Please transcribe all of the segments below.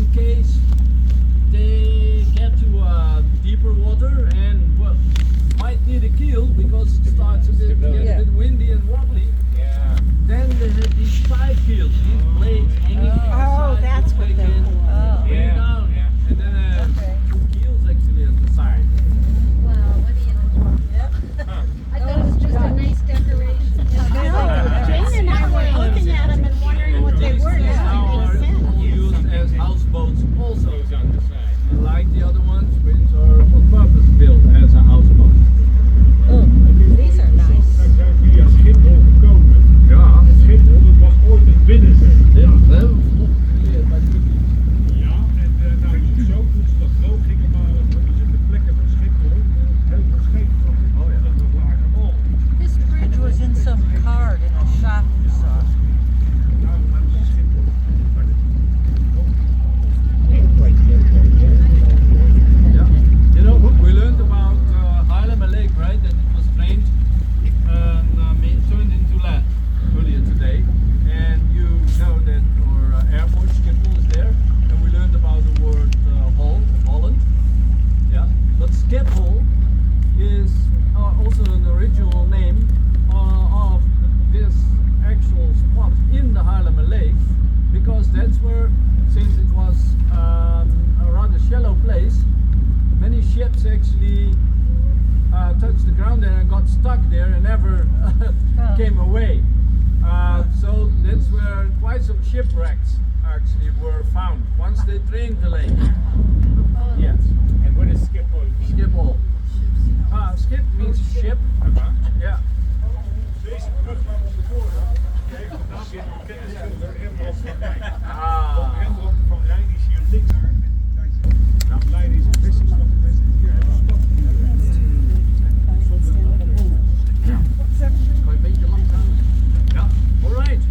in case they get to deeper water and well, might need a keel because it starts a bit, get a bit windy and wobbly. Yeah. Then they had these 5 keels, these blades hanging from the Oh, side. that's to what take they're in, for. bring Yeah, down, yeah. and then Okay. 2 keels actually at the side. Wow, what do you know? I thought it was just a nice decoration. No, Jane and I were looking at them and wondering what they were. These now Now are they make all sense. used as houseboats also, Goes on the side. like the other ones which are on purpose built as a houseboat. Oh, these are nice. Wij zijn via Schiphol gekomen. Ja, En Schiphol, dat was ooit een binnenzee. ja, dat hebben we opgeleerd bij Tipi. Ja, en nou, je ziet zo, toen ze dat droog gingen malen, vonden ze de plekken van Schiphol heel veel schepen van. Oh ja. Dat was lager wal. This bridge was in some card in a shop you saw. Daarom hebben ze Schiphol. Maar dit Yeah. You know, we learned about Haarlemmer Lake, right? That it was drained and turned into land earlier today. And you know that our airport, Schiphol, is there. And we learned about the word Hol, of Holland. Yeah. But Schiphol is also an original name of this actual spot in the Haarlemmer Lake. Because that's where, since it was a rather shallow place, many ships actually touched the ground there and got stuck there and never came away. So that's where quite some shipwrecks actually were found once they drained the lake. Yes, And what is Schiphol mean? Schiphol. Skip means ship. Yeah. Deze brug waar we onderdoor gaan, die heeft de naam van kennisschilder Rembrandt van Rijn. Ah. Rembrandt van Rijn is hier links daar. En Leiden is een vissersstad geweest en hier hebben we een stad. Kan je een beetje langzaam? Ja. All right.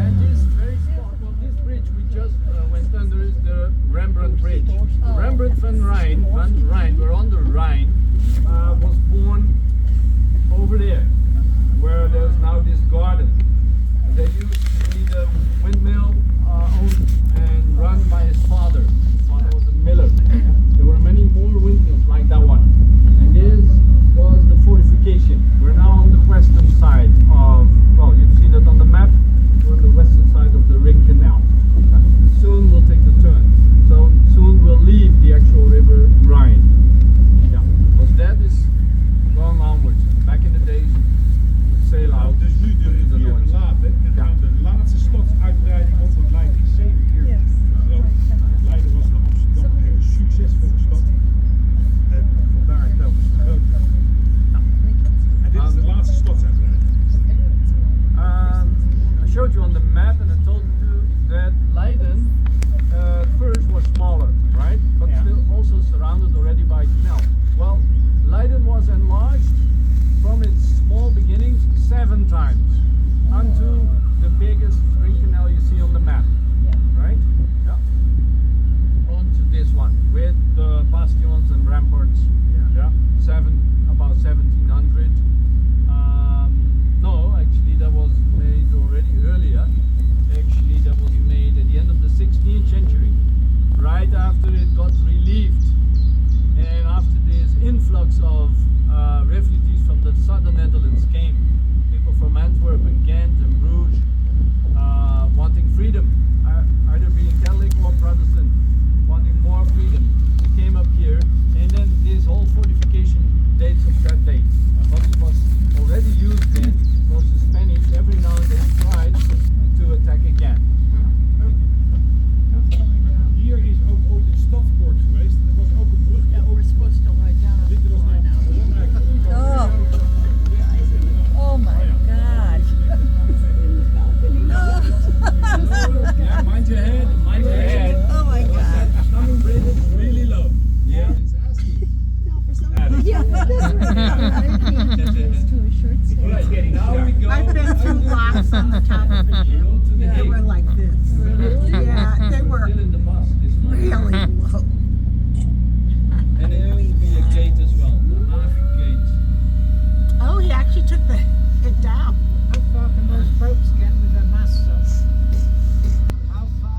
And this very spot, well, this bridge we just went under is the Rembrandt Bridge. Rembrandt van Rijn, we're on the Rhine, was born over there, where there's now this garden. They used to be the windmill owned and run by his father. His father was a miller. There were many more windmills like that one. And this was the fortification. We're now on the western side of, well, you've seen it on the map. We're on the western side of the Ring Canal. Soon we'll take the turn. So soon we'll leave the actual river Rhine. Yeah, because that is going onwards. Back in the days, we'd sail out. Dus nu de to the rivier north. verlaten en gaan de laatste stadsuitbreiding op, want Leiden is 7 keer zo groot. Leiden was naar Amsterdam een hele succesvolle stad. En vandaar telkens de grote. En dit is de laatste stadsuitbreiding. I showed you on the map and I told you that Leiden at first was smaller, right? But still also surrounded already by canal. Well, Leiden was enlarged from its small beginnings 7 times unto the biggest ring canal you see on the map, right? Yeah. Onto this one with the bastions and ramparts. Yeah. About 1700. No, actually that was made already earlier. Actually that was made at the end of the 16th century, right after it got relieved and after this influx of refugees from the southern Netherlands came, people from Antwerp and Ghent and Bruges, wanting freedom, either being Catholic or Protestant, wanting more freedom. They came up here, and then this whole fortification dates of that date. But it was already used then, because the Spanish every now and then tried to attack again. Hier is ook ooit het stadspoort geweest. Er was ook een brug. Yeah, we're supposed to lie down on Dit the was floor nou now. een belangrijke ingang. Oh my God. Yeah, mind your head, mind your head. Oh my God. Coming bridge is really low. Yeah. Yeah, that's right. Right, now we go. I've been through locks on the top of the hill. They were like this. Yeah, they were Still in the bus this morning. really low. And there will be a gate as well, the Hagen gate. Oh, he actually took it down. How far can those boats get with their masts off? How far?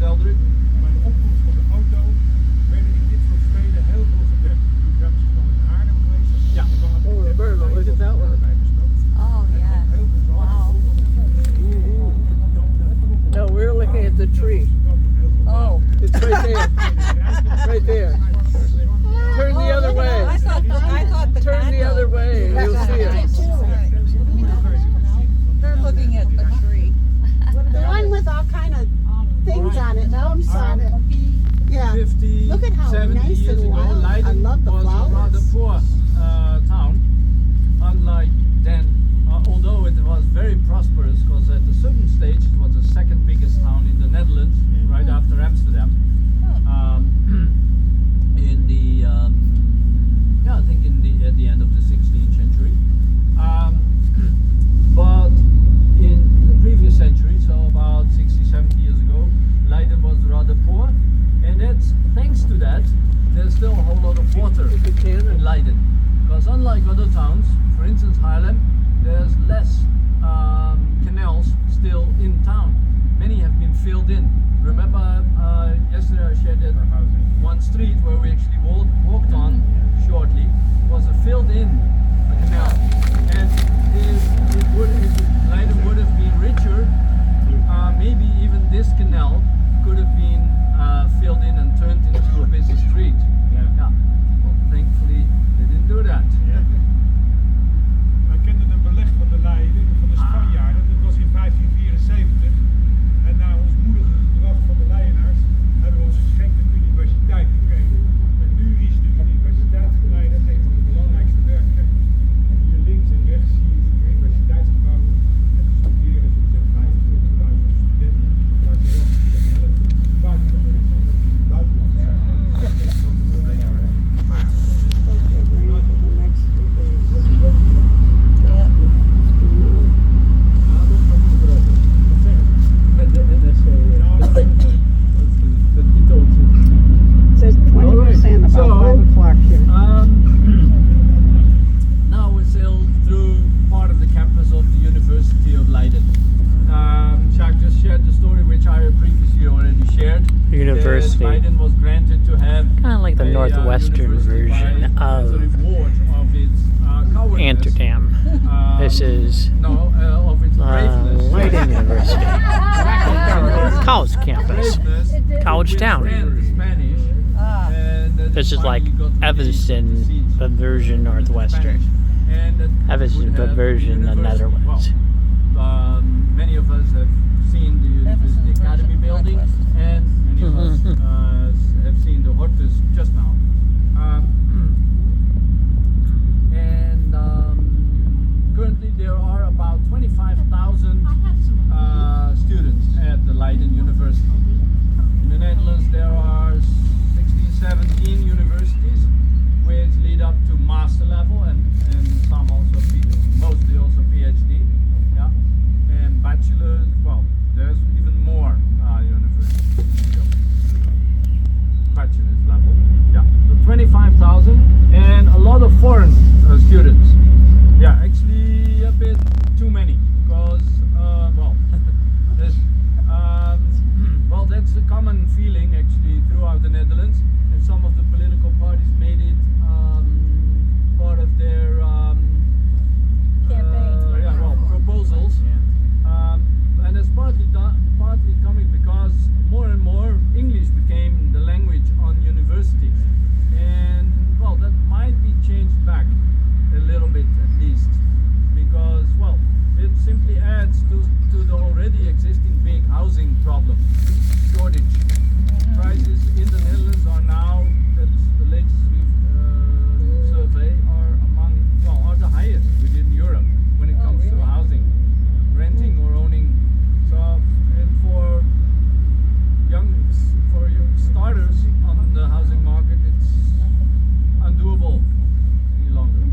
vertelde ik. Bij de opkomst van de auto werden in dit soort steden heel veel gedempt. Toen zijn ze snel in Haarlem geweest. Ja. Burgle, is it that one? Oh, yeah. Heel veel Wow. No, we're looking at the tree. Oh. It's right there. Right there. Turn the other way. I thought the Turn the other way and you'll see it. They're looking at a tree. The one with all kind of things on it, bumps on it. Yeah. 50, Look at how 70 nice years and ago, wild. I Leiden love the was a flowers. rather poor town, unlike then. Although it was very prosperous, because at a certain stage it was the second biggest town in the Netherlands, right after Amsterdam. In the I think at the end of the 16th century. But in the previous century, so about 60, 70 years ago, Leiden was rather poor, and that's thanks to that there's still a whole lot of water in Leiden. Because unlike other towns, for instance Haarlem, there's less canals still in town. Many have been filled in. Remember yesterday I shared that one street where we actually walked on shortly was a filled in canal. And if Leiden would have been richer, maybe even this canal could have been filled in and turned into a busy street. Yeah. Well, thankfully they didn't do that. Wij kenden een beleg van de Leiden, van de Spanjaarden. Dat was in 1574. En na ons moedige gedrag van de Leidenaars hebben we ons geschenkt een universiteit gekregen. En nu is de Universiteit van Leiden een van de belangrijkste werkgevers. En hier links en rechts zie je de universiteitsgebouwen. En de studeren zo'n 25.000 studenten. Waar ze wel de helft buitenlanders zijn. It says 20% about So, 5 o'clock here. Now we're still through part of the campus of the University of Leiden. Jacques just shared the story which I previously already shared. University. That Leiden was granted to have Kind of like the a, northwestern university version by, as a of reward of its cowardness. Amsterdam. This is No, of its braveness. Leiden University. College campus. Braveness College which town. ran the Spanish, and that This is like finally got the Evanston, seats but version northwestern. and that Evanston, would but have version the university. Netherlands. Well, many of us have seen the University Academy building, and many of us have seen the Hortus just now. Currently there are about 25,000 students at the Leiden University. In the Netherlands there are 16, 17 universities which lead up to master level and some also, mostly also PhD. Yeah. And bachelor's, well, there's even more universities. Bachelor's level. Yeah. So 25,000 and a lot of foreign students. Yeah, actually a bit too many because, well, that's a common feeling actually throughout the Netherlands, and some of the political parties made it part of their proposals. And it's partly coming because more and more English became the language on universities, and well, that might be changed back a little bit at least, because well, it simply adds to the already existing big housing problem, shortage. Prices in the Netherlands are now, that's the latest survey, are the highest within Europe when it comes to housing, renting or owning. So, and for young starters on the housing market, it's undoable any longer.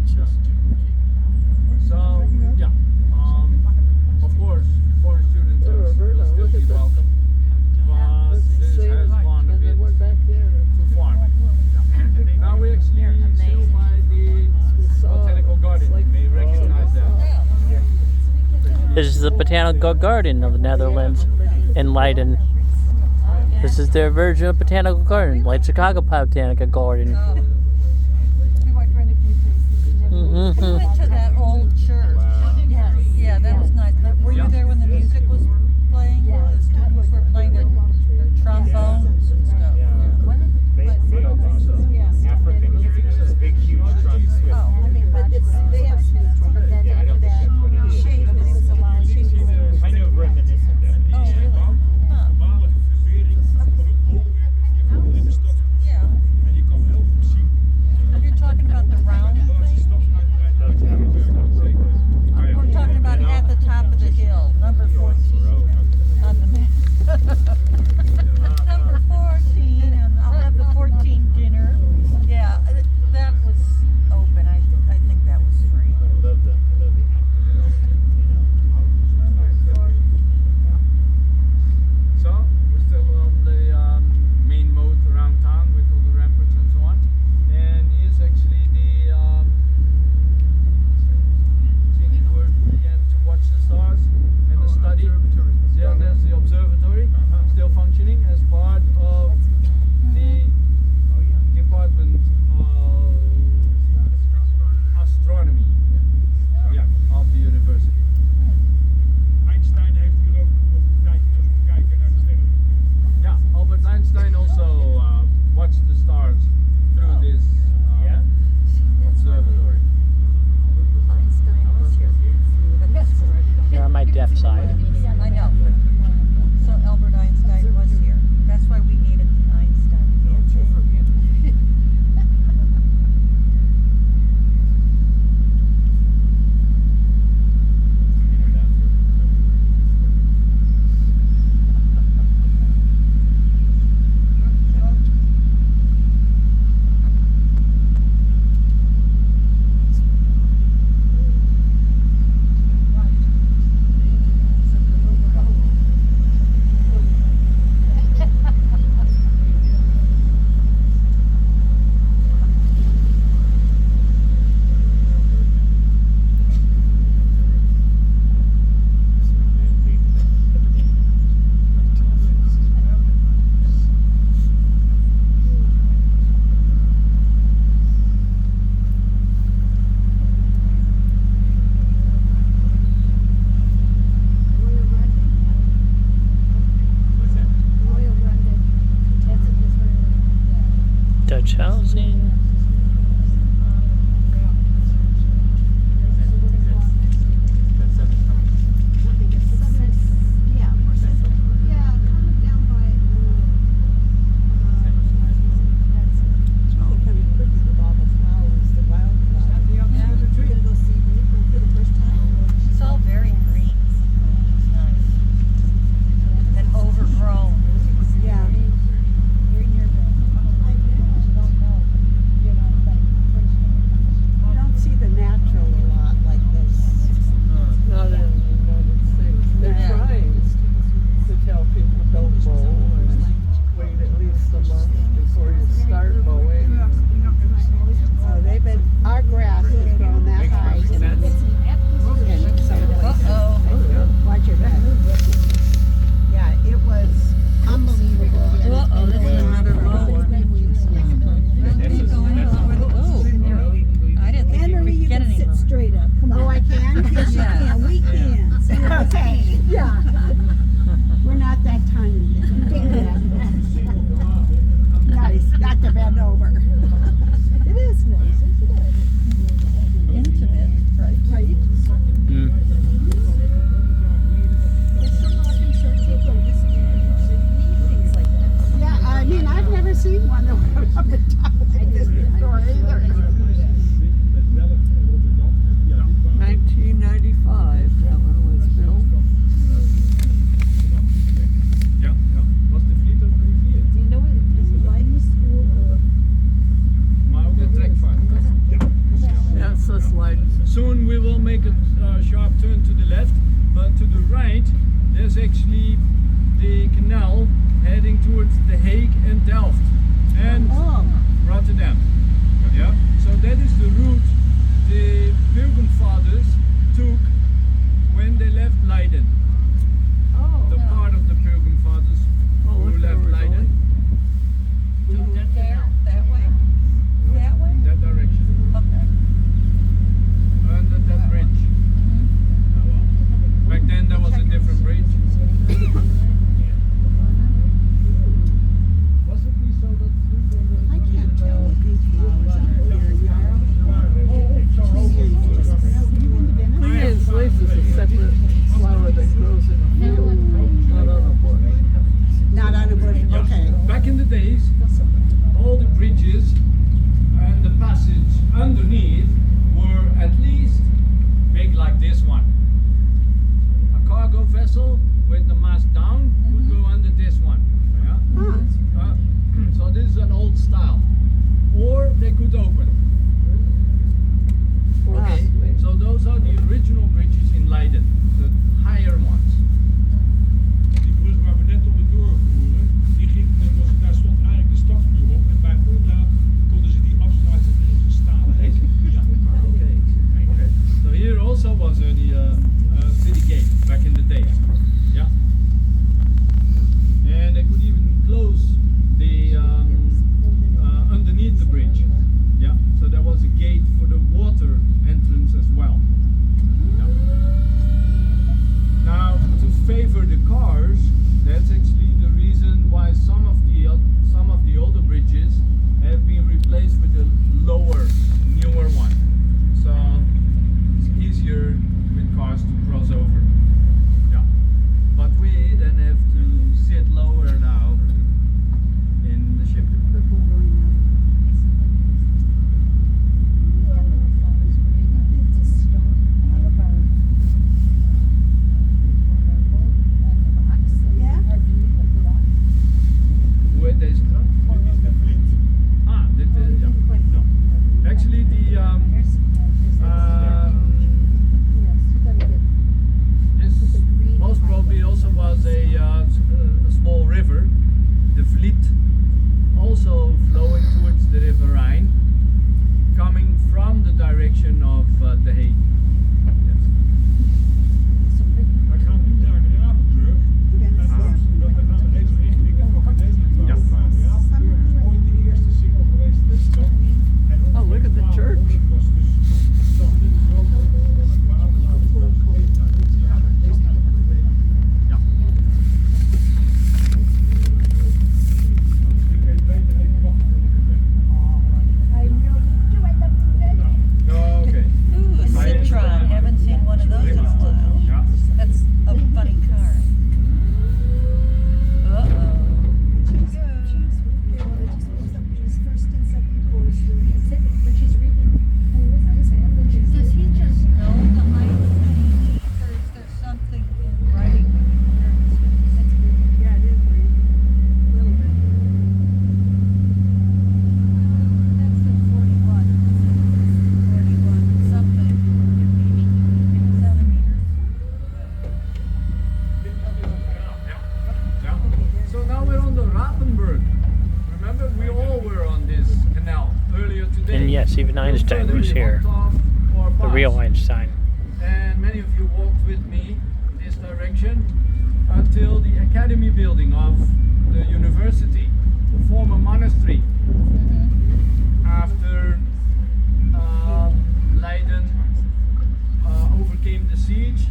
So, yeah, of course, foreign students will still be welcome, but this has gone a bit too far. Yeah. Now we actually still by the botanical garden. You may recognize that. This is the Botanical Garden of the Netherlands in Leiden. This is their version of Botanical Garden, like Chicago Botanical Garden. Oh. We walked around a few places. We Mm-hmm. went to that old church. Yes. Yeah, that was nice. Were you there when the music was playing? Yeah. The students were playing their trombones and stuff. African, big, huge trunks. Oh, I mean, but they have but then Yeah, I don't after think that, that's what it is. shape, and it was allowed to. Kind of reminiscent of it. oh, really? Huh. Normale fusering van het bolwerk in de stad. Yeah. En je kan heel goed zien. You're talking about the round Laatste thing? stadsuitbreiding. We're talking about at the top of the hill, number 14 on the map. Number 14, and I'll have the 14 dinner. Yeah, that was open. I think that was free. I love the So we're still on the main moat around town with all the ramparts and so on. And here's actually the scene where we began to watch the stars and the study. Yeah, there's the observatory still functioning as part of the department of astronomy, yeah, of the university. Einstein heeft hier ook nog een tijdje kunnen kijken naar de sterren. Yeah, Albert Einstein also watched the stars through this observatory. Einstein was here. You're on my deaf side. I know, but so Albert Einstein was here. That's why we ate at the Einstein. Dutch housing. It's all very green. It's nice. And overgrown. Yeah. Very nearby. I don't know. You know, but You don't see the natural a lot like this. Not in the United States. They're Yeah. trying to tell people don't mow and wait at least a month before you start mowing. They've been, our grass has grown that high in some places. Uh-oh. Watch your back. Yeah, it was unbelievable. Uh-oh, this is another low one. I didn't think you Anne-Marie, could you get can any sit lower. straight up. Come on. Oh, I can? Yes, you Yeah. can. We can. See what I'm saying? Yeah. We're not that tiny. Big man. Nice. Got to bend over. It is nice, isn't it? Intimate. Right. Mm. things like that. Yeah, I mean, I've never seen one that went up and down like this before either. Met Delft en Rotterdam. Ja, dit waren 1995, that one was built. Ja, was de Vliet ook rivier. Do you know what Leiden School or Maar ook de trekvaart. Yes, that's like Soon we will make a sharp turn to the left, but to the right there's actually the canal heading towards The Hague and Delft and Oh. Rotterdam. Yeah, so that is the route the Pilgrim Fathers took when they left Leiden. Oh. The part of the Pilgrim Fathers oh, who if there left was a Leiden. days, all the bridges and the passage underneath were at least big like this one. A cargo vessel with the mast down would go under this one. Yeah? So this is an old style. Or they could open. Okay, so those are the original bridges in Leiden, the higher ones. Die brug waar we net op het doorvoeren, daar stond eigenlijk de stadsmuur op. En bij omlaag konden ze die afsluiten met een stalen hek. Ja. Okay. So here also was the city gate back in the days. Yeah. And they could even close the underneath the bridge. Yeah. So there was a gate for the water entrance as well. Yeah. Now to favor the cars, that's actually the reason why some of the older bridges have been replaced with a lower, newer one. So it's easier with cars to cross over. Yeah. But we then have to sit lower now in the ship. Hoe heet deze trap? Dit is de vliet. Ah, dit is, ja. No. Actually, this most probably also was a small river, the Vliet, also flowing towards the river Rhine, coming from the direction of The Hague. Yes. We gaan nu naar de Rapenburg. En dan gaan we even richting het Café. Ja. Rapenburg is ooit de eerste single geweest in de stad. En Oh, look at the church. was dus de stad niet groot van het water. Even naar dit jaar. Eerst naar de Café. Ja. Ik weet beter even wachten voor de Café. Oh, okay. Ooh, a Citron. Haven't seen one of those in a while. Ja. That's a funny car. Uh-oh. Does he just know the height or is there something in writing? Yeah, it is reading. A little bit. That's a 41. 41 something. Centimeters. Yeah. So now we're on the Rapenburg. Remember, we all were on this canal earlier today. And yes, even Einstein Further was we here. hopped off our The bus. real Einstein. And many of you walked with me this direction until the academy building of the university, the former monastery. After Leiden overcame the siege,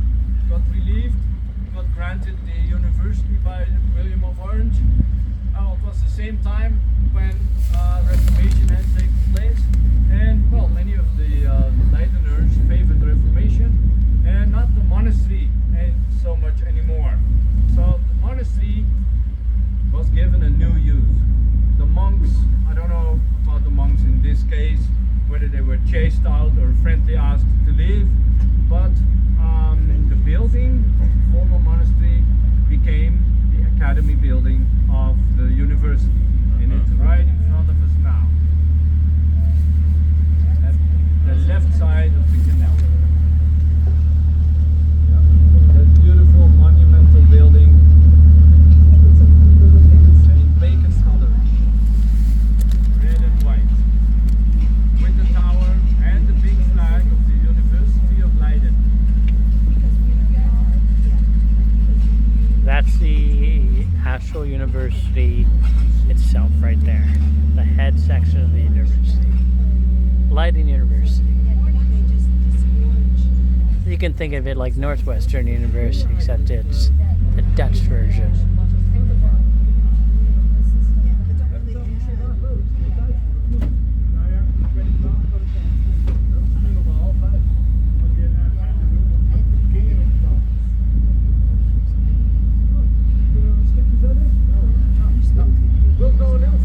got relieved, got granted the university by William of Orange. It was the same time when Reformation had taken place, and well, many of the Leideners favored the Reformation, and not the monastery so much anymore. So the monastery was given a new use. The monks, I don't know about the monks in this case, whether they were chased out or friendly asked to leave, but the building of the former monastery became the academy building of the university, and it's right in front of us now, at the left side of the canal. That beautiful monumental building in bacon color, red and white, with the tower and the big flag of the University of Leiden. That's the actual university itself right there. The head section of the university. Leiden University. You can think of it like Northwestern University, except it's the Dutch version. We'll go a little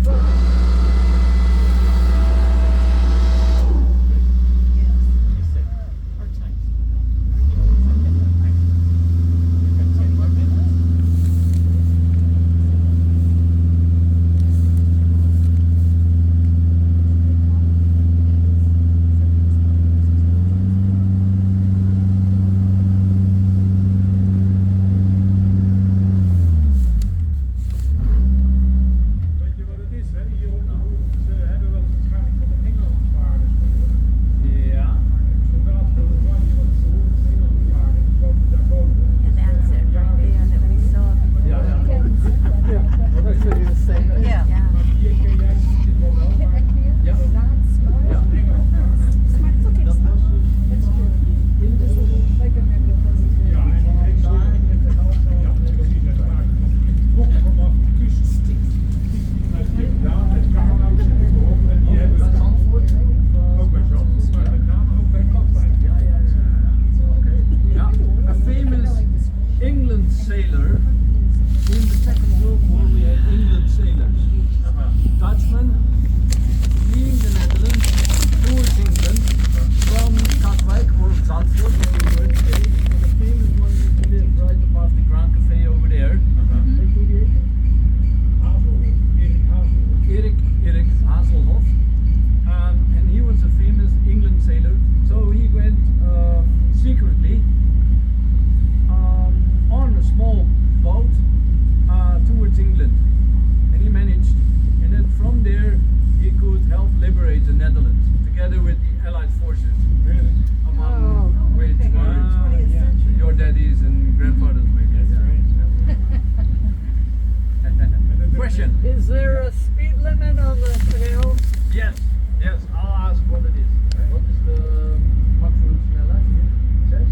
question. Is there a speed limit on the canal? Yes, yes, I'll ask what it is. What is the maximum snelheid here? 6?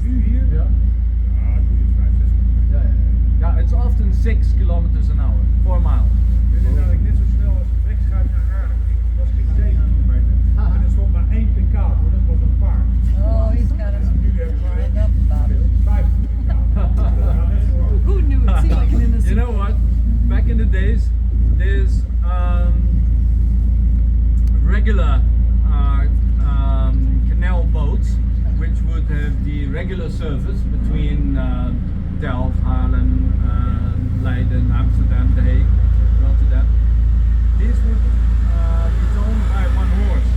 Nu hier? Ja. Ja, doe je 5, 6 kilometer. Ja, ja, ja. It's often 6 kilometers an hour, 4 miles. Dit is eigenlijk net zo snel als een trekschuit naar Aardig. Die was geen 7 kilometer. En er stond maar 1 pk voor, dat was een paard. Oh, he's got us Nu hebben wij lined up about it. 50 pk. Ja, net zo. Who knew? It seemed like an innocent. You know what? Back in the days, there's regular canal boats which would have the regular service between Delft, Haarlem, Leiden, Amsterdam, The Hague, Rotterdam. These would be towed by one horse.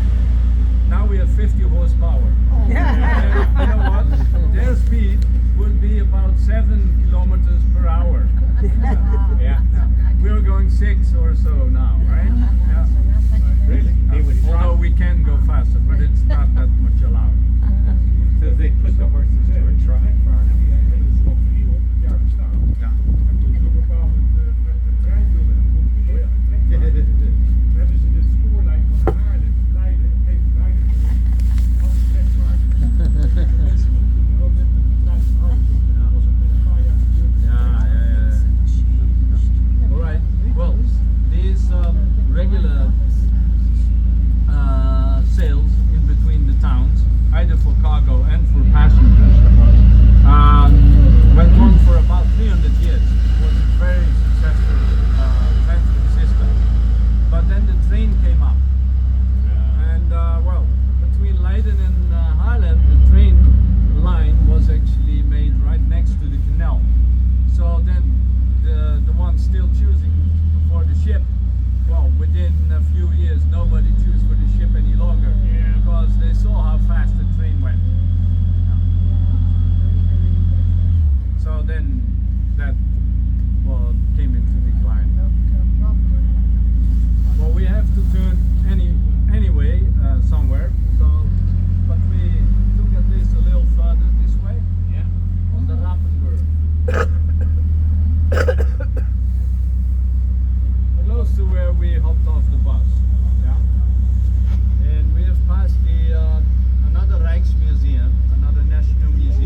Now we have 50 horsepower. And you know what? Their speed would be about 7 kilometers per hour. Yeah. We're going 6 or so now, right? Yeah. Really? Although we can go